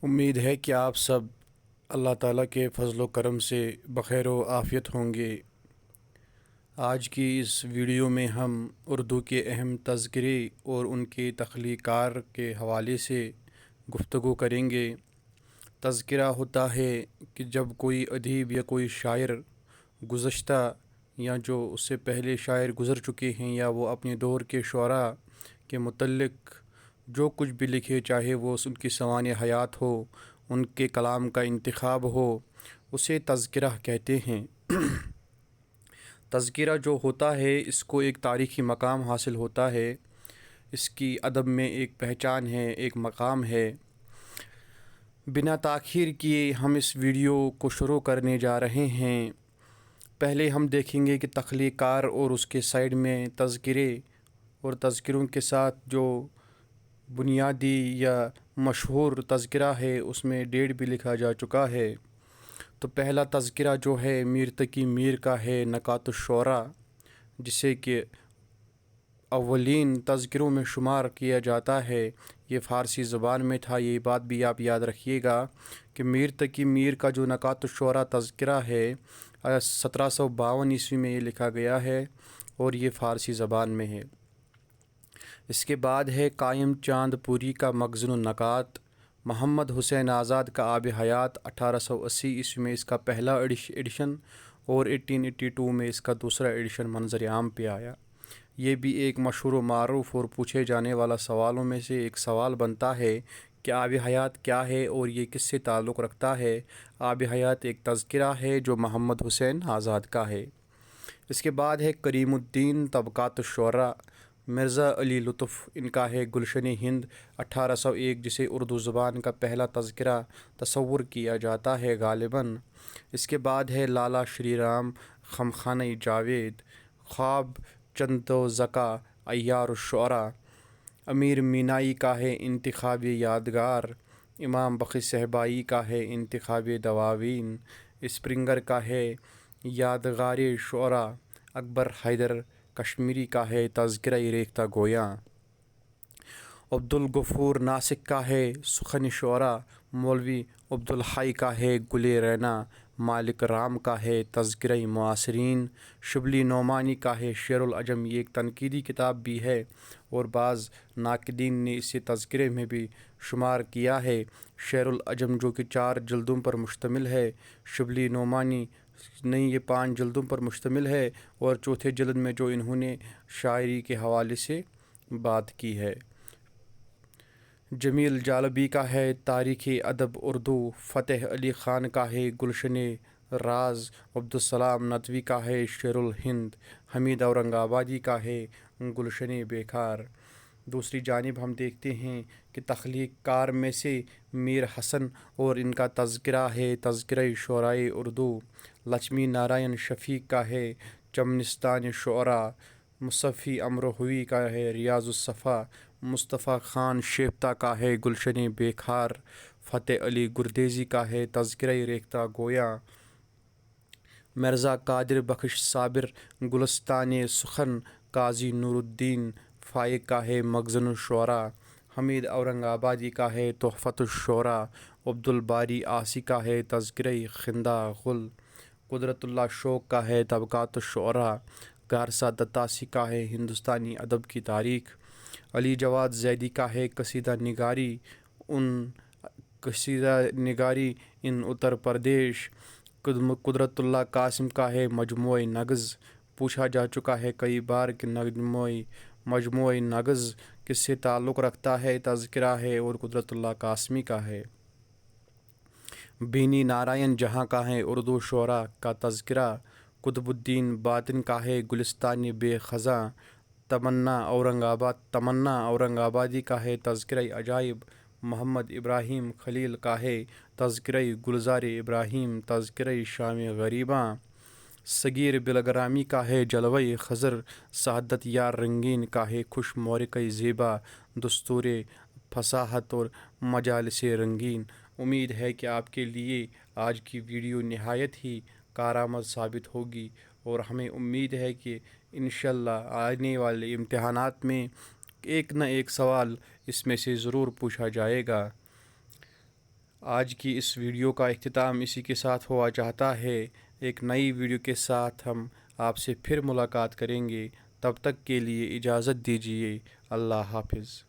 امید ہے کہ آپ سب اللہ تعالیٰ کے فضل و کرم سے بخیر و عافیت ہوں گے۔ آج کی اس ویڈیو میں ہم اردو کے اہم تذکرے اور ان کے تخلیقار کے حوالے سے گفتگو کریں گے۔ تذکرہ ہوتا ہے کہ جب کوئی ادیب یا کوئی شاعر گزشتہ یا جو اس سے پہلے شاعر گزر چکے ہیں یا وہ اپنے دور کے شعراء کے متعلق جو کچھ بھی لکھے، چاہے وہ ان کی سوانح حیات ہو، ان کے کلام کا انتخاب ہو، اسے تذکرہ کہتے ہیں۔ تذکرہ جو ہوتا ہے اس کو ایک تاریخی مقام حاصل ہوتا ہے، اس کی ادب میں ایک پہچان ہے، ایک مقام ہے۔ بنا تاخیر کیے ہم اس ویڈیو کو شروع کرنے جا رہے ہیں۔ پہلے ہم دیکھیں گے کہ تخلیقار اور اس کے سائیڈ میں تذکرے اور تذکروں کے ساتھ جو بنیادی یا مشہور تذکرہ ہے اس میں ڈیٹ بھی لکھا جا چکا ہے۔ تو پہلا تذکرہ جو ہے میر تقی میر کا ہے، نکات الشعراء، جسے کہ اولین تذکروں میں شمار کیا جاتا ہے۔ یہ فارسی زبان میں تھا، یہ بات بھی آپ یاد رکھیے گا کہ میر تقی میر کا جو نکات الشعراء تذکرہ ہے 1752 میں یہ لکھا گیا ہے اور یہ فارسی زبان میں ہے۔ اس کے بعد ہے قائم چاند پوری کا مخزن النکات، محمد حسین آزاد کا آب حیات 1880 میں اس کا پہلا ایڈیشن اور 1882 میں اس کا دوسرا ایڈیشن منظر عام پہ آیا۔ یہ بھی ایک مشہور و معروف اور پوچھے جانے والا سوالوں میں سے ایک سوال بنتا ہے کہ آب حیات کیا ہے اور یہ کس سے تعلق رکھتا ہے۔ آب حیات ایک تذکرہ ہے جو محمد حسین آزاد کا ہے۔ اس کے بعد ہے کریم الدین طبقات الشعراء، مرزا علی لطف، ان کا ہے گلشن ہند 1801، جسے اردو زبان کا پہلا تذکرہ تصور کیا جاتا ہے غالباً۔ اس کے بعد ہے لالا شری رام خمخانہ جاوید، خواب چند و زکا عیار الشعراء، امیر مینائی کا ہے انتخاب یادگار، امام بخش صحبائی کا ہے انتخاب دواوین، اسپرنگر کا ہے یادگار شعراء، اکبر حیدر کشمیری کا ہے تذکرہ ریختہ گویاں، عبدالغفور ناسک کا ہے سخن شعراء، مولوی عبدالحی کا ہے گل رینا، مالک رام کا ہے تذکرہ معاصرین، شبلی نعمانی کا ہے شعر العجم۔ یہ ایک تنقیدی کتاب بھی ہے اور بعض ناقدین نے اسے تذکرے میں بھی شمار کیا ہے۔ شعر العجم جو کہ 4 جلدوں پر مشتمل ہے، شبلی نعمانی نہیں، یہ 5 جلدوں پر مشتمل ہے اور چوتھے جلد میں جو انہوں نے شاعری کے حوالے سے بات کی ہے۔ جمیل جالبی کا ہے تاریخ ادب اردو، فتح علی خان کا ہے گلشن راز، عبدالسلام ندوی کا ہے شعر الہند، حمید اورنگ آبادی کا ہے گلشن بیکار۔ دوسری جانب ہم دیکھتے ہیں کہ تخلیق کار میں سے میر حسن اور ان کا تذکرہ ہے تذکرہ شعرائے اردو، لچھمی نارائن شفیق کا ہے چمنستان شعراء، مصفی امروہوی کا ہے ریاض الصفا، مصطفیٰ خان شیفتہ کا ہے گلشن بیکار، فتح علی گردیزی کا ہے تذکرہ ریختہ گویاں، مرزا قادر بخش صابر گلستان سخن، قاضی نور الدین فائق کا ہے مخزن الشعراء، حمید اورنگ آبادی کا ہے تحفۃ الشعراء، عبدالباری آسی کا ہے تذکرہ خندہ غل، قدرت اللہ شوق کا ہے طبقات الشعراء، گارسا دتاسی کا ہے ہندوستانی ادب کی تاریخ، علی جواد زیدی کا ہے قصیدہ نگاری ان اتر پردیش، قدرت اللہ قاسم کا ہے مجموعہ نغز۔ پوچھا جا چکا ہے کئی بار کہ مجموعہ نغز کس سے تعلق رکھتا ہے، تذکرہ ہے اور قدرت اللہ قاسمی کا ہے۔ بینی نارائن جہاں کا ہے اردو شعراء کا تذکرہ، قطب الدین باطن کا ہے گلستان بے خزاں، تمنا اورنگ آبادی کا ہے تذکرہ عجائب، محمد ابراہیم خلیل کا ہے تذکرہ گلزار ابراہیم، تذکرہ شام غریباں، صغیر بلگرامی کا ہے جلوہ خضر، سعادت یار رنگین کا ہے خوش مورکہ زیبا، دستور فصاحت اور مجالس رنگین۔ امید ہے کہ آپ کے لیے آج کی ویڈیو نہایت ہی کارآمد ثابت ہوگی اور ہمیں امید ہے کہ انشاءاللہ آنے والے امتحانات میں ایک نہ ایک سوال اس میں سے ضرور پوچھا جائے گا۔ آج کی اس ویڈیو کا اختتام اسی کے ساتھ ہوا چاہتا ہے۔ ایک نئی ویڈیو کے ساتھ ہم آپ سے پھر ملاقات کریں گے، تب تک کے لیے اجازت دیجیے۔ اللہ حافظ۔